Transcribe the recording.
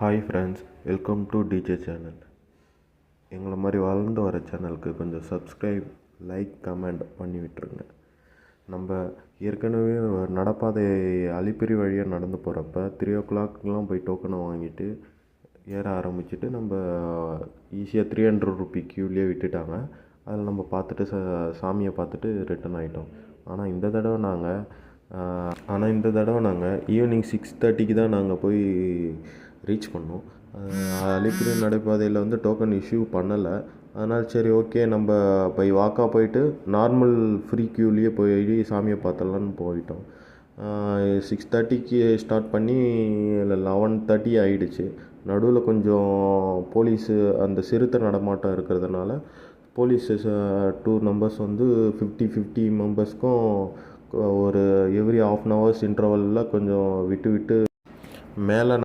Hi friends, welcome to DJ channel. எங்களை மாதிரி வளர்ந்து வர சேனலுக்கு கொஞ்சம் சப்ஸ்கிரைப், லைக், கமெண்ட் பண்ணி விட்டுருங்க. நம்ம ஏற்கனவே நடப்பாதை அலிப்பிரி வழியாக நடந்து போகிறப்ப 3 o'clockலாம் போய் டோக்கனை வாங்கிட்டு ஏற ஆரம்பிச்சுட்டு நம்ம ஈஸியாக 300 ரூபி க்யூலேயே விட்டுட்டாங்க. அதில் நம்ம பார்த்துட்டு சாமியை பார்த்துட்டு ரிட்டன் ஆகிட்டோம். ஆனால் இந்த தடவை நாங்கள் ஈவினிங் 6:30க்கு தான் நாங்கள் போய் ரீச் பண்ணோம். அலிப்பிரி நடைபாதையில் டோக்கன் இஷ்யூ பண்ணலை. அதனால் சரி, ஓகே, நம்ம பை வாக்காக போயிட்டு நார்மல் ஃப்ரீ க்யூலேயே போய் சாமியை பார்த்தலான்னு போயிட்டோம். 6:30க்கு ஸ்டார்ட் பண்ணி 11:30 ஆகிடுச்சு. நடுவில் கொஞ்சம் போலீஸு அந்த சிறுத்தை நடமாட்டம் இருக்கிறதுனால போலீஸு 2 நம்பர்ஸ் 50 மெம்பர்ஸ்க்கும் ஒரு எவ்ரி ½ hours இன்டர்வலில் கொஞ்சம் விட்டு மேலே